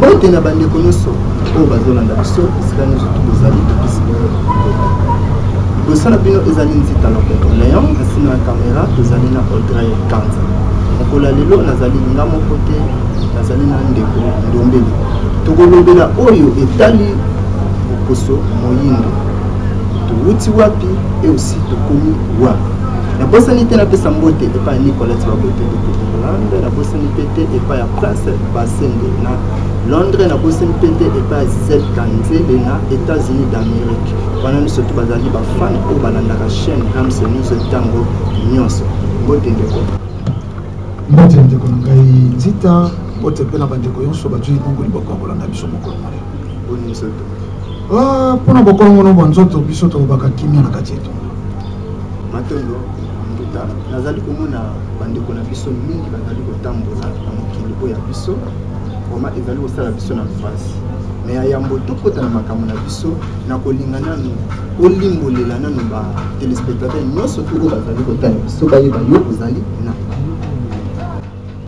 mbote na bandeko nyonso oyo bazolanda biso esika nyonso tozali topesi bosala bino ezali nzita loketo Léon asina na caméra tozali na Audrey Kanza mokolo lelo nazali nga moko te nazali na ndeko Ndombeli tokolobela oyo etali bokoso moyindo touti wapi et aussi tokomi wapi na bosani te napesa mbote epa Nicolette Babote de Hollande na bosani pete epa ya Prince Basende na Londres na bosani pete epa ya Z Kanzele na États-Unis d'Amérique wana miso to bazali ba fan o balandaka chaîne Ramse News tango nyonso mbote ndeko na ngai nzita mbote pe na bandeko nyonso bazwi bongo liboko kolanda biso mokolo mare boni nzoto pona bokolongo no bonzoto biso to bakakimia na kati yetu matondo nduta nazali komona bandeko na biso mingi bazali kotambola na mokili oyo ya biso koma ezali kosala biso na face me ya yambo tokota na makambo na biso na kolinga nano olimbolela nano ba téléspectateurs nyonso to bazali kotala biso bayeba yo kozali na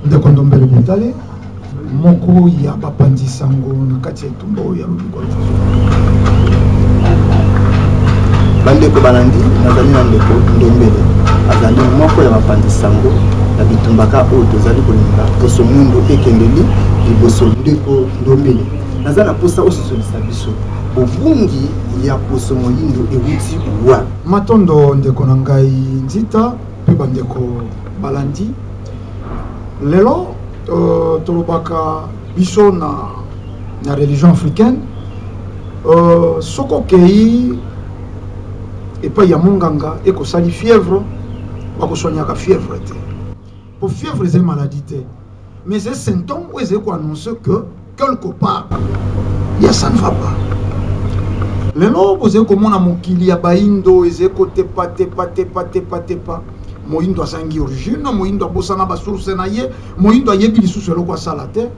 ndeko Ndombeli Mutale moko ya bapandi sango na kati ya tumbo ya lobiko bandeko balandi nazali na ndeko Ndombeli azali moko ya bapandi sango na bitumbaka oyo tozali kolinga poso mundu ekendeli liboso ndeko Ndombeli nazali na posa ososolisa biso obungi ya poso moyindo ewuti wa matondo ndeko na ngai nzita pe bandeko balandi lelo tolobaka biso na religion africaine soko kei epai ya monganga ekosali fièvre bakosonyaka fièvre te pour fièvre c'est maladie te mais c'est symptôme où ils annoncer que quelque part ça ne va pas lelo boze komona mokili ya baindo ezeko tepa moyindo asangi origine moyindo abosana ba source na ye moyindo ayebi lisusu eloko asala te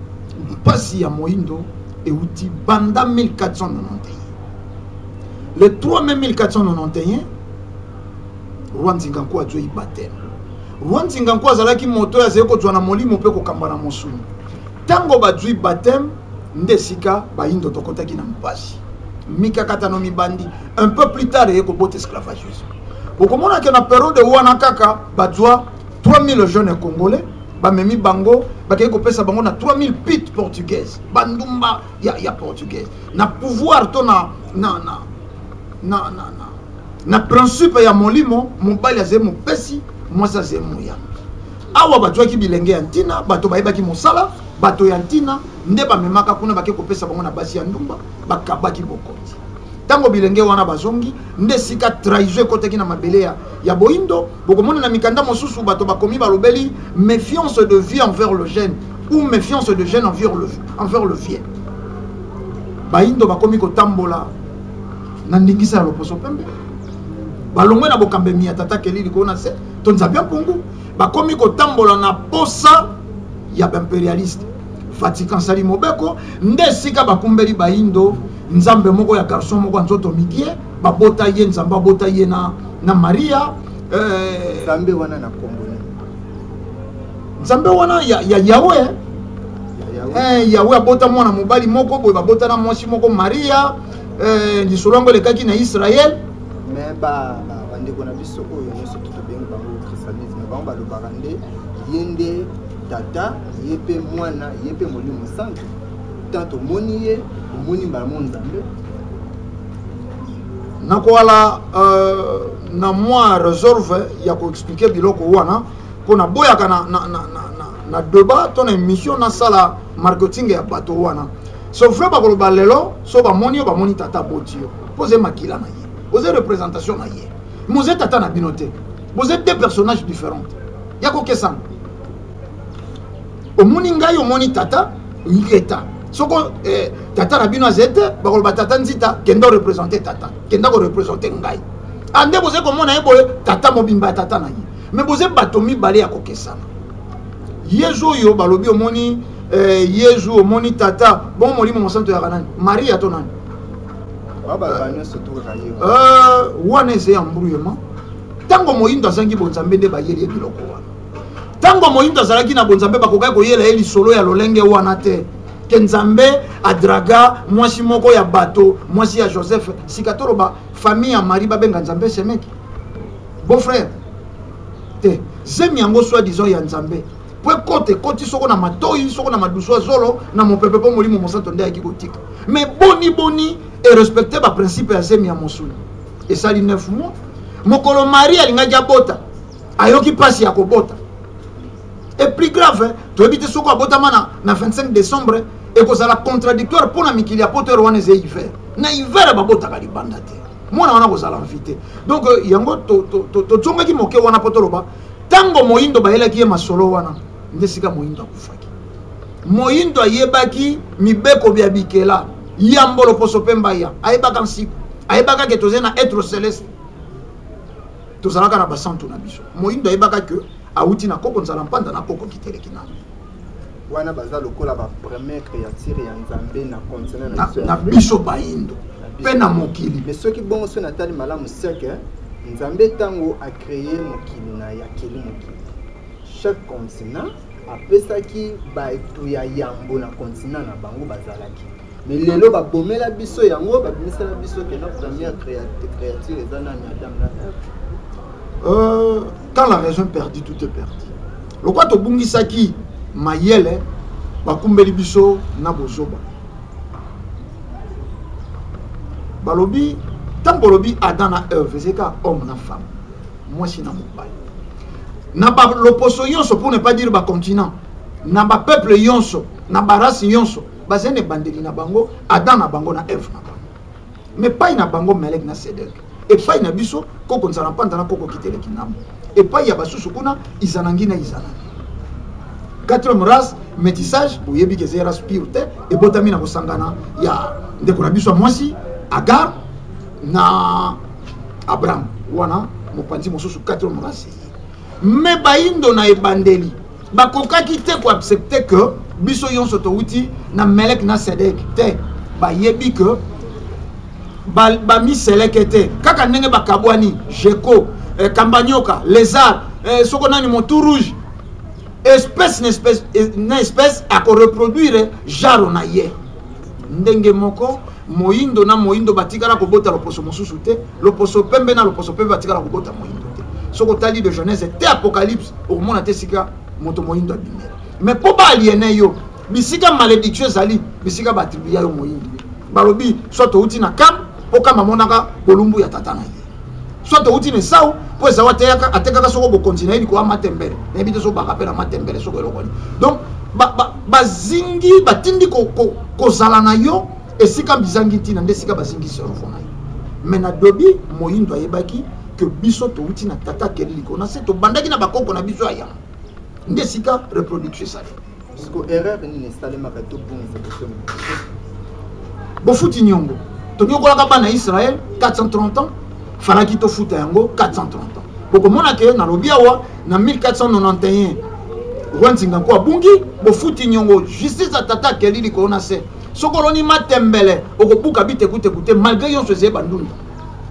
mpasi ya moyindo euti banda 1491 le 3 mai 1491 roi Nzinganko azwi baptême roi Nzinganko azalaki moto azali kozwa na molimo mpe kokamba na mosuni tango bazwi baptême ndesika baindo tokotaki na mpasi mikakatano mibandi un peu plus tard ekobota esclavagisme bokomona ke na période wana kaka bazwa 3000 jeunes congolais bamemi bango bakei kopesa bango na 3000 pit portugaises bandumba ya portugaise na pouvoir to na principe ya molimo mobali azali mopesi mwasi azali moyamba awa bazwaki bilenge ya ntina bato bayebaki mosala bato ya ntina nde bamemaka kuna bakei kopesa bango na basi ya ndumba bakabaki bokonzi tango bilenge wana bazongi nde sika trahison ekotaki na mabele ya boindo bokomona na mikanda mosusu bato bakomi balobeli méfiance de vie envers le jeune ou méfiance de jeune envers le vieux baindo bakomi kotambola na ndingisa ya loposo pembe balongwe na bokambe miya tata kelili kona se tonzabia pungu bakomi kotambola na posa ya impérialiste Vatican sali mobeko nde sika bakumbeli baindo nzambe moko ya garçon moko nzoto mikie babota ye nzamba bota ye na Maria nzambe wana na kombone nzambe wana ya Yahweh Yahweh abota mwana mobali moko boye babota na mwasi moko Maria lisolongo lekaki na Israël mais bandeko na biso oyo nyonso tobenga bango christianisme bango balobaka nde yende tata yepe mwana yepe molimo santo tanto moni ye omoni mbala nzambe nakoala na moi réserve ya ko expliquer biloko wana pona boyaka na débat to na émission na sala marketing ya bato wana so frère bakoloba lelo so bamoni yo bamoni tata botio posez makila na ye posez représentation na ye mose tata na binote vous êtes deux personnages différents yako kesana omoni ngai omoni tata ngeta soko tata na bino azete bakoloba tata nzita kenda représenter tata kenda ko représenter ngai ande boze komona eboye tata mobimba tata na ye mais boze bato mibale ya kokesana yezu yo balobi omoni yezu omoni tata bon molimo mosanto ya kanani maria to nani wana eze embrouillement tango moyindo azangi bonzambe nde bayeli biloko wana tango moyindo azalaki na bonzambe bakokai koyela ye lisolo ya lolenge wana te Kenzambe adraga mwasi moko ya bateau mwasi ya Joseph sikatoroba famille ya Marie babenga Nzambe semeki beau frère te zemi yango soi-disant ya Nzambe po kote koti soko na matoi soko na maduso zolo na mopepe po molimo mosanto nde yaki kotika mais boni et respecter ba principe ya zemi ya mosuni et ça li 9 mois mokolo Marie alinga jabota ayoki pasi ya kobota et plus grave to ebite soko abota mana na 25 décembre et que ça la contradictoire pour la mikili ya poter wana ze hiver na hiver babota ka libanda te mona wana ko sala invité donc yango to tsonga ki moke wana potoroba tango moyindo bayelaki ye masolo wana ndesika moyindo akufaki moyindo ayebaki mibeko bya bikela yambolo poso pemba ya ayebaka nsiku ayebaka ke tozena être céleste tozalaka na basantu na biso moyindo ayebaka ke auti na koko nzala mpanda na koko kiteleki na wana baza lokola ba première créature ya Nzambe na continent na biso bayindo pe na mokili mais ceux qui bon so natali malamu c'est que Nzambe tango a créé mokili na ya keli mokili chaque continent apesaki ba etu ya yambo na continent na bango bazalaki mais lelo ba bomela biso yango ba bimisala biso que notre première créature est dans Adam na Ève. Quand la raison est perdue, tout est perdu. Le quoi to bungi saki mayele bakumbeli biso na bozoba. Balobi tant balobi Adam na Ève c'est ka homme na femme. Moi c'est na mobile. Na ba l'opposition yonso pour ne pas dire ba continent. Na ba peuple yonso, na ba race yonso, ba zene bandeli na bango Adam na bango na Ève na bango. Mais pas na bango Melek na Sedek. Et pas na biso koko nzala mpanda na koko kitele kinamo. Et pas ya basusu kuna izanangi na izanangi. Quatrième race métissage boyebi ke zera spirite et botami na kosangana ya ndeko na biso mwasi Agar na Abraham wana mopanzi mosusu quatrième race. Mais bayindo na ebandeli bakokaki te ko accepter que biso yonso to uti na Melek na Sedek te bayebi que ba mi selekete kaka ndenge bakabwani Jeko Kambanyoka lézard soko nani motu rouge espèce na espèce a ko reproduire jaro na ye ndenge moko moyindo na moyindo batikala ko bota loposo mosusu te loposo pembe na loposo pembe batikala ko bota moyindo te soko tali de Genèse te Apocalypse au mona te sika moto moyindo abimela mais po ba aliéné yo bisika malédiction zali bisika batribuya yo moyindo balobi soit outi na kam poka mamonaka bolumbu ya tata na ye soit outi ne sao po za wateka atekaka soko bo continue ni ko amatembele na bité so baka pe na matembele soko elokoni donc bazingi batindi ko zala na yo esika bizangi tina ndesika bazingi serofo na yo mais na dobi moyindo ayebaki que biso to outi na tata keli ko na se to bandaki na bakoko na biso aya ndesika reproduction ça parce que erreur ni installer ma bateau pour bofuti nyongo to nyokolaka bana Israël 430 ans faraki to futa yango 430 ans boko mona ke na lobiawa na 1491 rwanzinga ko abungi bofuti nyongo justice atata kelili ko na se sokoloni matembele okobuka bite kute malgré yon se bandunda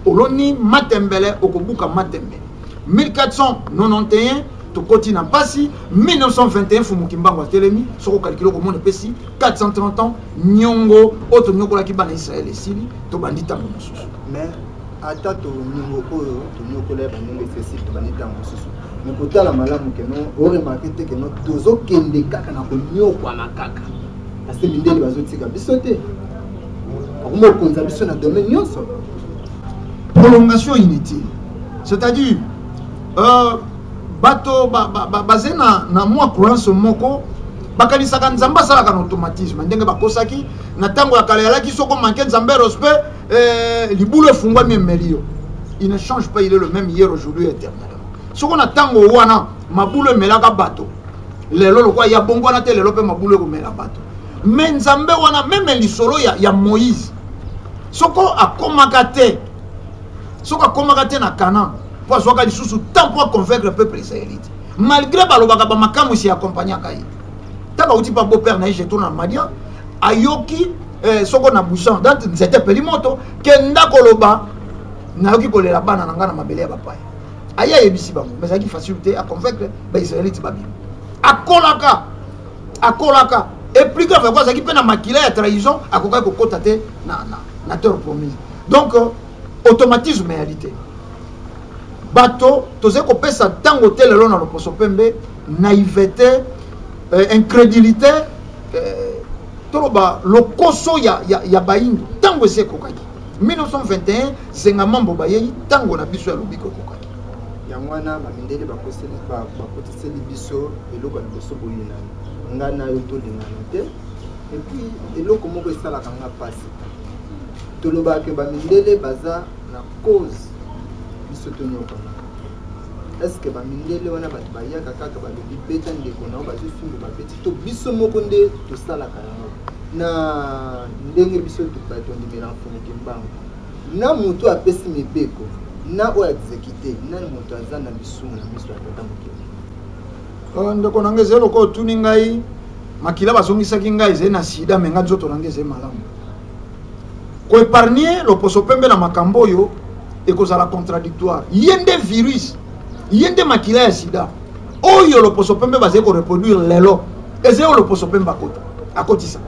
oloni matembele okobuka matembele 1491 to koti na pasi 1921 fumukimbango atelemi soko calculer ko mona pesi 430 ans nyongo oto nyokola ki bana Israël esili to bandita mosusu mais ata to niveau oyo to nyokola ba ndenge ceci to bandita mosusu mais kotala malamu ke no o remarquer te ke no tozo kende kaka na ko nyokwa na kaka parce que mindeli bazotika biso te akomo konza biso na domaine nyonso prolongation inutile c'est-à-dire bato bazena na moi croyance moko bakanisaka nzamba salaka na automatisme ndenge bakosaki na tango ya kala yalaki soko manke nzambe respect libulo efungwa mimelio il ne change pas, il est le même hier aujourd'hui éternellement soko na tango wana mabulo emelaka bato lelo lokwa ya bongo na te lelo pe mabulo ekomela bato mais nzambe wana meme lisolo ya Moïse soko akomaka te na Canaan pour soit lisusu tant pour convaincre le peuple israélite malgré balobaka ba makamu si accompagner kai taba uti pa beau père na je tourne en Madian ayoki soko na bouchon date c'était pelimoto kenda koloba na yoki kolela bana nanga na mabele ya papa aya yebisi bango mais ça qui facilité à convaincre ba israélite babi akolaka et plus grave quoi ça qui peut na makila ya trahison akoka kokota te na terre promise. Donc automatisme réalité bato toze ko pesa tango telelo na loposo pembe naïveté incrédulité toloba lokoso ya baindu tango ese kokaki 1921 zenga mambo bayeyi tango na biso ya lobiko kokaki yangwana bamindele bakotiseli biso eloko ya liboso boyina nga na yo tolingana te et puis eloko moko esalaka nga pasi tolobaka bamindele baza na cause biso tonyokana. Est-ce que bamindele wana bato bayaka kaka balobi beta ndeko nao bazofimbo babeti to biso moko nde tosalaka yango na ndenge biso tondimela mfumuki mbango na moto apesi mibeko na oyo exécuté nani moto aza na bisumu na miso ya tata mokili ndeko nange ezali lokola otuni ngai makila bazongisaki ngai ezali na sida me nga nzoto nange ezali malamu koepargne loposo pembe na makambo oyo ekozala contradictoire ye nde virus ye nde makila ya sida oyo loposo pembe bazali koreproduire lelo ezali oyo loposo pembe akotisa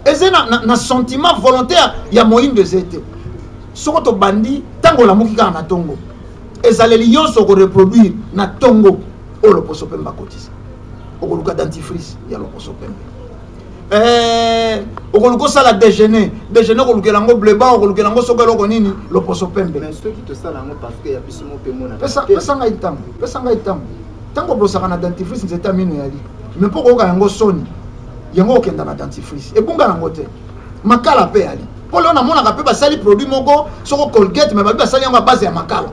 ezali na sentiment volontaire ya moyindo ezali te soko tobandi ntango olamuki kaka na tongo ezaleli nyonso koreproduire na tongo oyo loposo pembe akotisa okoluka dentifrice ya loposo pembe okoluka osala déjeuner okolukela yango bleba okolukela yango soko eloko nini loposo pembe pesa ngai ntango ntango obolosaka na dentifrice nzeta mino yali me mpo koyoka yango soni yango okenda na dentifrice ebunga nango te makala mpe yali mpo leo namonaka mpe basali produit moko soko Colgate me babi basali yango ya base ya makala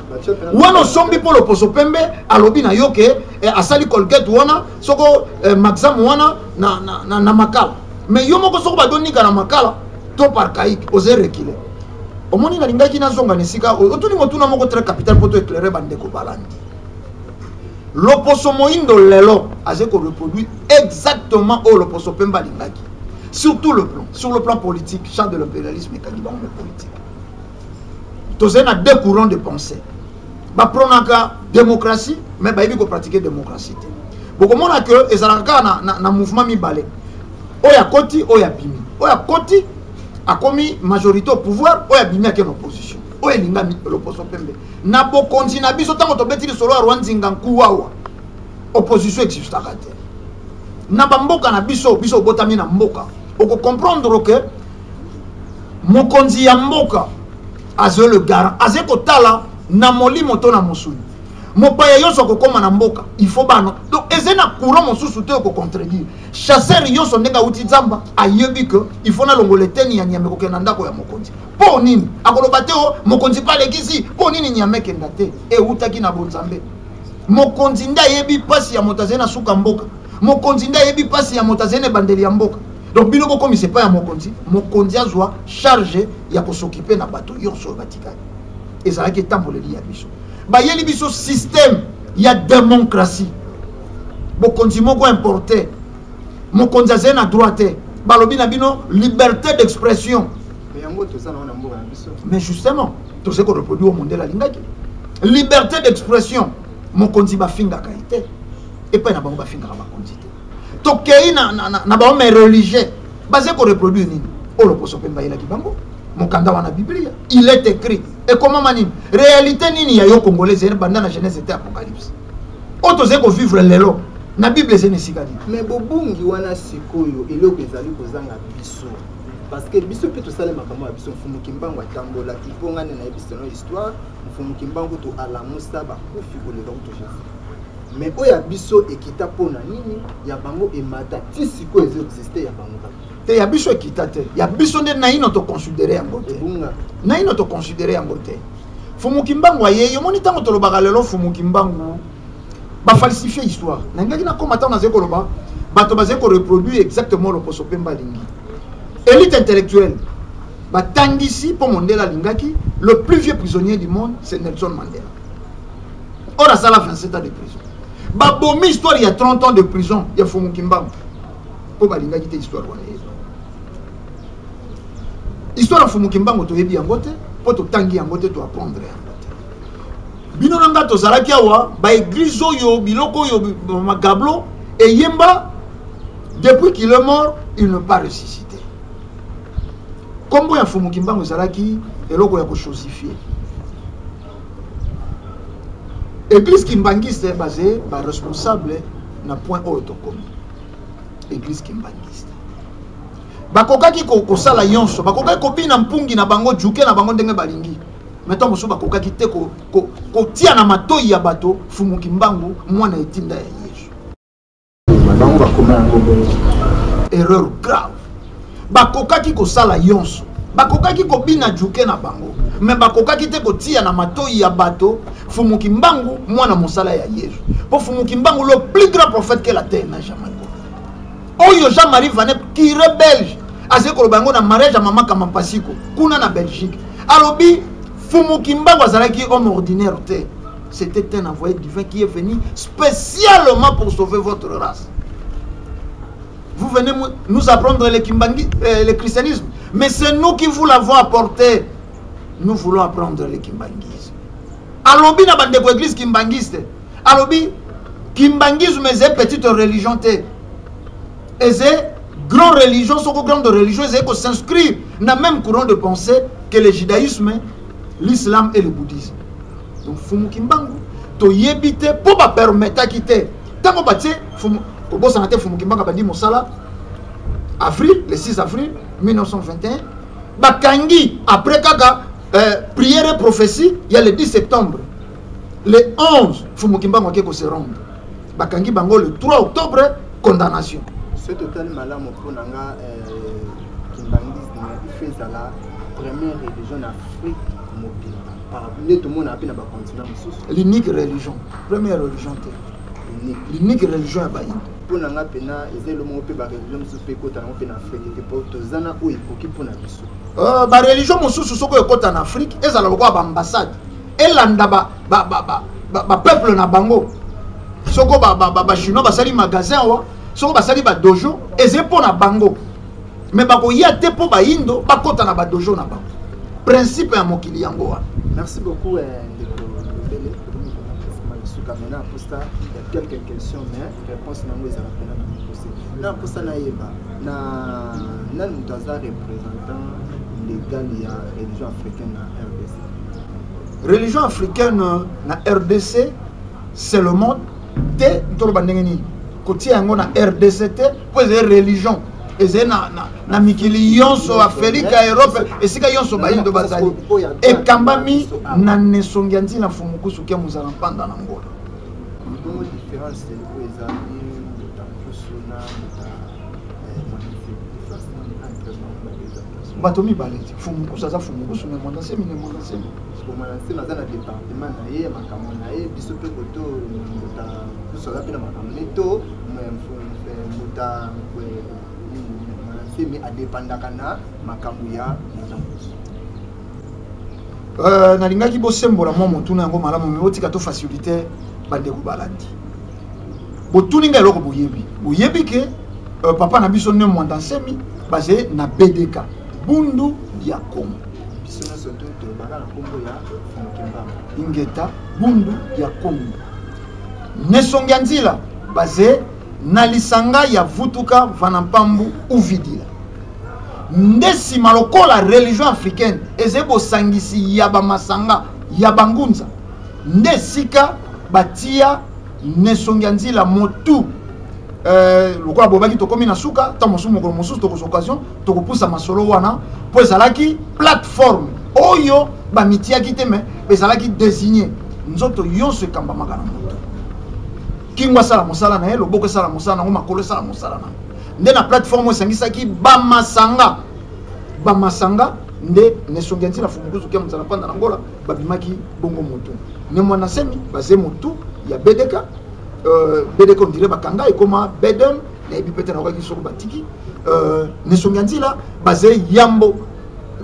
wana osombi mpo loposo pembe alobi na yo ke asali Colgate wana soko maxam wana na makala me yo moko soko badonika na makala to par caïque oze rekile omoni nalingaki nazonga na esika otuni motuna moko très capital mpo to éclairer bandeko balandi loposo moyindo lelo aze ko reproduire exactement oyo loposo pembe alingaki sur le plan politique champ de l'impérialisme ekaki bango politique toze na deux courants de pensée bapronaka démocratie mais bayebi kopratiquer démocratie te bokomona ke ezalaka kaka na mouvement mibale oyo akoti oyo abimi oyo akoti akomi majorité au pouvoir oyo abimi ake na opposition oyo elingami loposo pembe na bokonzi na biso ntango tobeti lisolo ya rwanzinga nkuwawa opposition existaka te na bamboka na biso obotami na mboka okocomprendre ke mokonzi ya mboka azwe le garant aze kotala na molimo to na mosuni mopaya yonso akokoma na mboka il faut bano donc eze na courant mosusu te okocontredire chasseur yonso ndenge auti nzamba ayebi ke il faut nalongola eteni ya nyame kokenda ndako ya mokonzi mpo nini akoloba te o mokonzi mpe alekisi mpo nini nyame ekenda te eutaki na bonzambe mokonzi nde ayebi mpasi ya moto azali na suka mboka mokonzi nde ayebi mpasi ya moto azali na ebandeli ya mboka donc bino bokomisa epai ya mokonzi azwa charge ya kosokipe na bato yonso oyo batikali ezalaki etamboleli ya biso bayeli biso système ya démocratie bokonzi moko importé mokonzi azali na droit te balobi na bino liberté d'expression mais justement toze koreproduire mondele alingaki liberté d'expression mokonzi bafingaka ye te epai na bango bafingaka bakonzi te tokei na bango mais religieux baze koreproduire nini oyo loposo mpe mbayelaki bango mokanda wana biblia il est écrit ekomama nini réalité nini ya yo congolais ere banda na genèse ete apocalypse oyo toze kovivre lelo na bible eze na esika nini mais bobungi wana sikoyo eloko ezali kozanga biso parce que biso mpe tosala makambo ya biso mfumuki mbango atambolaki mpo ngane nayebisa no histoire mfumuki mbango to alamusa bakufi koleka kuto jésus mais oyo ya biso ekita mpona nini ya bango emata ti sikoyo eza existe ya bango kaka te ya biso ekita te ya biso nde naino toconsidere yango te naino toconsidere yango te fumuki mbango aye omoni ntango tolobaka lelo fumuki mbango bafalsifie histoire nangaki nakoma ntango nazali koloba bato bazali koreproduire exactement loposo mpe mbalingi élite intellectuelle batangisi mpo mondele alingaki le plus vieux prisonnier du monde c'est Nelson Mandela or asala 27 ans de prison babomi histoire ya 30 ans de prison ya fumuki mbango mpo balingaki te histoire wana ye histoire ya fumuki mbango toyebi yango te mpo totangi yango te toapprendre yango te bino na nga tozalaki awa baeglise oyo biloko oyo magablo eyemba depuis qu'il est mort il ne pas ressuscité. Comme vous avez fait Kimbangu Zalaki, et là vous avez chosifié. Église Kimbangiste est basée par responsable na point autocommun. Église Kimbangiste. Bakoka ki ko sala yonso, bakoka ko bina mpungi na bango juke na bango ndenge balingi. Meto musu bakoka ki te ko tia na matoi ya bato fumu Kimbangu mwana etinda ya Yesu. Bango bakoma ngombe. Erreur grave. Bakoka ki ko sala yonso. Bakoka ki ko bina juke na bango. Mais bakoka ki te ko tia na matoi ya bato fumu Kimbangu mwana mosala ya Yesu. Pour fumu Kimbangu le plus grand prophète que la terre n'a jamais connu. Oyo Jean-Marie Vanet qui est belge. Ase ko bango na mariage à maman Kamampasiko kuna na Belgique. Alobi fumu Kimbangu azalaki homme ordinaire te. C'était un envoyé divin qui est venu spécialement pour sauver votre race. Vous venez nous apprendre le christianisme, mais c'est nous qui vous l'avons apporté. Nous voulons apprendre le kimbangisme. Alobi na bande ko église kimbangiste. Alobi kimbangisme c'est petite religion te. Et c'est grande religion, sont grande religion, c'est qu'on s'inscrit dans le même courant de pensée que le judaïsme, l'islam et le bouddhisme. Donc fumu Kimbangu to yebite pour pas permettre quitter. Tant qu'on bâtit fumu ko bossa na te fumu Kimbangu bandi mosala avril, le 6 avril 1921. Bakangi après kaka prière et prophétie, il y a le 10 septembre. Le 11 fumu Kimbangu ko se rendre. Bakangi bango le 3 octobre condamnation. C'est total malamu pour nanga Kimbangisme fait ça la première religion en Afrique mobile. L'unique religion, première religion. L'unique religion est Baïd. Pour nous, la religion en Afrique, et ça a ambassade. Et là, peuple na bango. Soko ba chinois basali magasin wa, soko basali ba dojo, et c'est pour na bango. Mais bako yate pour ba indo, ba kota na ba dojo na bango. Principe à mon kiliango. Merci beaucoup. Maintenant, pour ça, il y a quelques questions, mais réponse n'a pas été là pour ça, na représentant légal il y a religion africaine na RDC. Religion africaine na RDC, c'est le monde te torbanengeni. Côté yango na RDC te, pour religion. Et c'est na mikili yonso Afrique Europe et sika yonso bayindo bazali et kambami na nesongianzi na fumukusu ke muzala panda na ngolo. Comment différence c'est pour les amis de kusuna batomi baleti fumukusu za fumukusu na mwanda semi na mwanda semi pour mwanda semi na département na ye makambo na ye biso pe koto muta kusola pe na makambo neto muta mais à dépendre kana makambu ya nalingaki bosembola mo motuna yango malamu me otika to facilité bande ko balandi botuninga eloko boyebi ke papa na biso ne mwanda semi basé na BDK Bundu ya Kongo biso na soto to baka na Kongo ya Kimbangu ingeta Bundu ya Kongo nesongia nzila basé na lisanga ya vutuka vanampambu uvidila ndesi malokola religion africaine ezebo sangisi ya bamasanga ya bangunza ndesika batia nesongia nzila motu lokola bobaki tokomi na suka ta mosumu ko mosusu to occasion to kopusa masolo wana po ezalaki plateforme oyo bamitiaki te me ezalaki désigné nzoto yonso ekambamaka na motu kingwa sala mosala na ye loboko sala mosala na makolo sala mosala na nde na plateforme esangisaki bamasanga nde nesongi ntina fumukuzu ke mzala panda na ngola babimaki bongo motu ne mwana semi baze motu ya BDK BDK on dirait bakanga ekoma bedem na ebi pete na wakaki soko batiki nesongi ntina baze yambo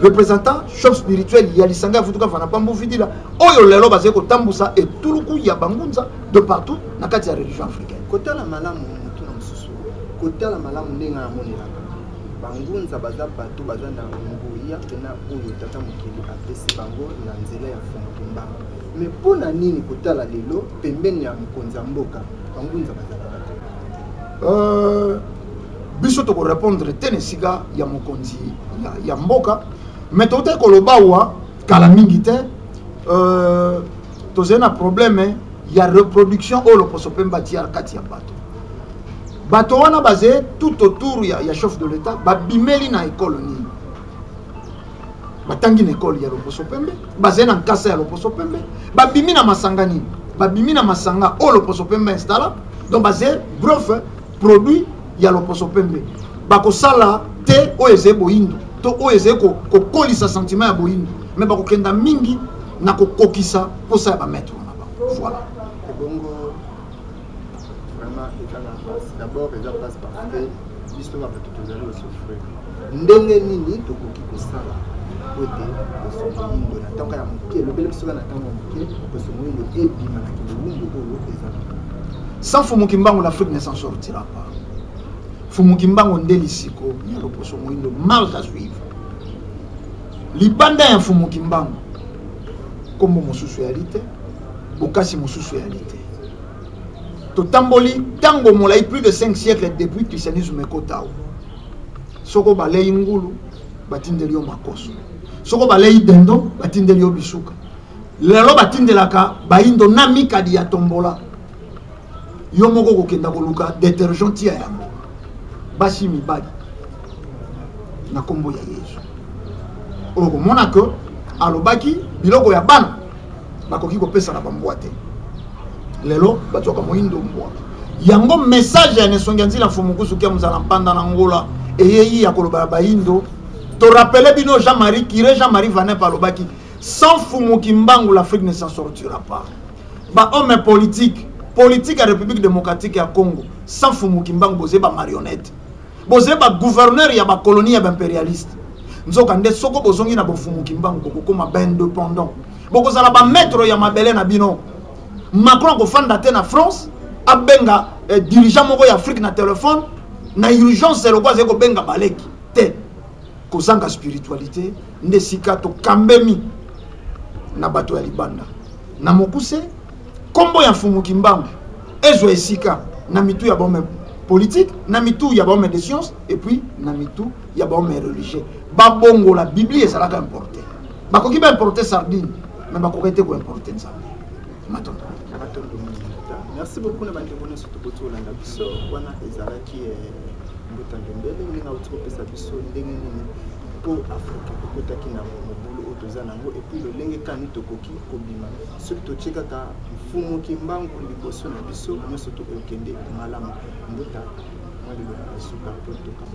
représentant chef spirituel ya lisanga futuka vana pambu vidila oyo lelo baze ko tambusa et tuluku ya bangunza de partout na kati ya religion africaine kota la malamu mutu na mususu kota la malamu ndenga monela bangunza baza bato baza na nguya pena oyo tata mokili apesi bango na nzela ya fungumba mais pona nini kota la lelo pembeni ya mkonza mboka bangunza baza biso to ko répondre tenesika ya mokonzi ya mboka mais to te ko lobawa kala mingi te to zena problème ya reproduction o lo posopemba tia kati ya bato bato wana basé tout autour ya chef de l'état babimeli na école ni batangi na école ya loposo pembe basé na nkasa ya loposo pembe babimi na masangani babimi na masanga o loposo pembe installa donc basé bref produit ya loposo pembe bakosala te o eze boyindo to o eze ko kolisa sentiment ya boyindo mais bakokenda mingi na kokokisa posa ya ba maître na ba voilà bongo vraiment d'abord déjà passe parce que l'histoire va tout aller au souffrir ndenge nini tokoki kosala côté osomoyindo na tanka ya mokie lobele bisoka na tanka ya mokie osomoyindo ebima na kilumbu oyo ezala sans Fumuki Mbangu l'Afrique ne s'en sortira pas. Fumuki Mbangu ndeli siko ya loposo moyindo mal à suivre libanda ya Fumuki Mbangu kombo mosusu ya lite bokasi mosusu ya lite totamboli tango molai plus de 5 siècles depuis christianisme ekotao soko balei ngulu batindeli yo makoso soko balei dendo batindeli yo bisuka lelo batindelaka baindo na mikadi ya tombola yo moko kokenda koluka détergent tia yango basi mibali na kombo ya Yesu okomona ke alobaki biloko ya bana bakoki kopesa na bambwate lelo batoka moyindo mbwa yango message ya nesongi nzila fumukusu kia muzala mpanda na ngola eyeyi ya koloba baindo to rappeler bino Jean-Marie Kiré Jean-Marie Vanet palobaki sans Fumuki Mbangu l'Afrique ne s'en sortira pas ba homme politique à République démocratique ya Congo sans Fumuki Mbangu boze ba marionnette boze ba gouverneur ya ba colonie ya ba impérialiste nzoka nde soko bozongi na Fumuki Mbangu kokoma ba indépendant bokozala ba maître ya mabele na bino Macron ko fanda te na France abenga dirigeant moko ya Afrique na téléphone na urgence le quoi zeko benga baleki te kozanga spiritualité nde sika to kambemi na bato ya libanda na mokuse kombo ya Fumuki Mbangu ezo esika na mitu ya bome politique na mitu ya bome de science et puis na mitu ya bome religieux babongo la Bible ezalaka importé bakoki ba importer sardine mais bakoki ko importer nzambe matondo merci beaucoup na bande bonne surtout pour la biso wana ezalaki mbutanga mbele ni na utiko pesa biso ndenge nini pour Afrique kokotaki na mobulu otoza nango et puis le lenge kani tokoki kobima surtout chekaka Fumuki Mbangu liboso na biso nyoso to okende malamu mbuta mwali lo suka potoka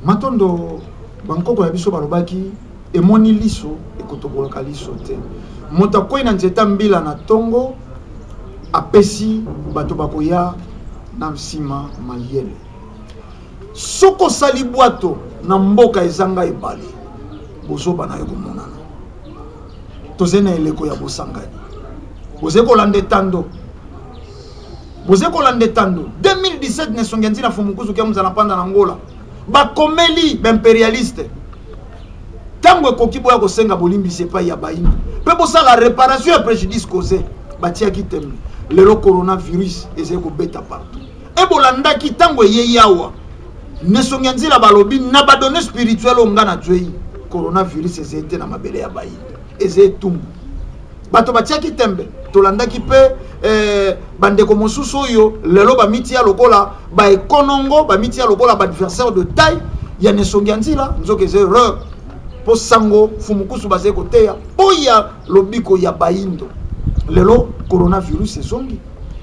matondo bankoko ya biso balobaki emoni liso ekotobolaka liso te moto akoyi na nzeta mbila na tongo apesi bato bakoya na nsima mayele soko sali bwato na mboka ezanga ebale bozoba na yo komonana toze na eleko ya bosangani boze kolanda etando 2017 nesongi nzila Fumukusu kia muzala panda na ngola bakomeli b'impérialiste tango ekoki boya kosenga bolimbisi epai ya bayindo mpe bosala réparation ya préjudice causé batiaki tembe lelo coronavirus ezali kobeta partout ebolandaki tango eyei awa nesongi nzila balobi na badonné spirituel onga na twei coronavirus ezali te na mabele ya bayindo ezali tumbu bato batiaki tembe tolandaki mpe bandeko mosusu oyo lelo bamiti ya lokola baekonongo bamiti ya lokola baadversaire de taille ya nesongi nzila nzoka ezali erreur po sango Fumukusu bazali koteya po ya lobiko ya bayindo lelo coronavirus ezongi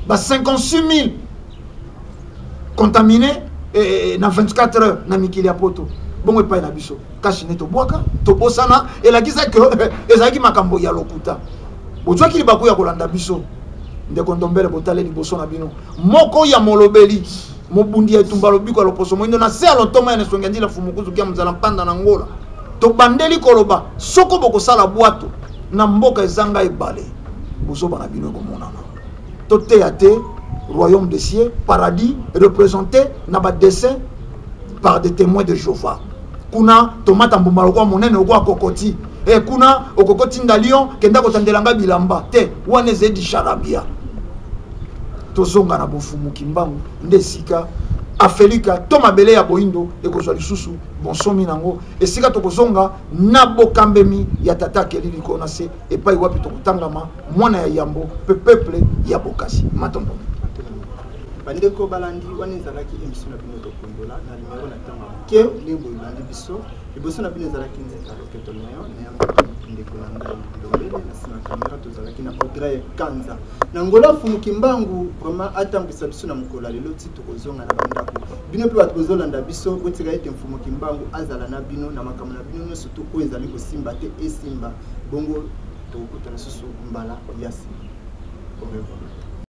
ba 56 000 contaminés na 24 heures na mikili ya poto bongo epai na biso kasi ne tobwaka tobosana elakisa ke ezalaki makambo ya lokuta bozwaki libaku ya kolanda biso ndeko ndombele botale liboso na bino moko ya molobeli mobundi ya etumba lobiko ya loposo moindo na se ya lotoma ya nesongi nzila Fumukusu kia muzala mpanda na ngola tobandeli koloba soko bokosala bwato na mboka ezanga ebale bozoba na bino komonana toteya te royaume des cieux paradis représenté na ba dessin par des témoins de Jéhovah kuna tomata mbuma lokwa monene okwa kokoti kuna okokoti ndalion kenda kotandelanga bilamba te wana ezedi charabia tozonga na Fumuki Mbangu nde sika Afelika to mabele ya boindo ekozwa lisusu bonsomi nango esika tokozonga na bokambemi ya tata kelili kona se epai wapi tokutangama mwana ya yambo peuple ya bokasi matombo bandeko balandi wani zalaki émission na bino tokondola na numéro na tanga ke limbo ibandi biso liboso na bino zalaki nzeta loketo nayo na yamba ndeko na ngai ndombele na sima kamera tozalaki na Audrey Kanza na ngola fumuki mbangu vraiment atambisa biso na mukola lelo ti tokozonga na bandako bino pe batozolanda biso botika ete mfumuki mbangu azala na bino na makambo na bino nyonso to ko ezali kosimba te esimba bongo tokutana susu mbala yasi. Au revoir.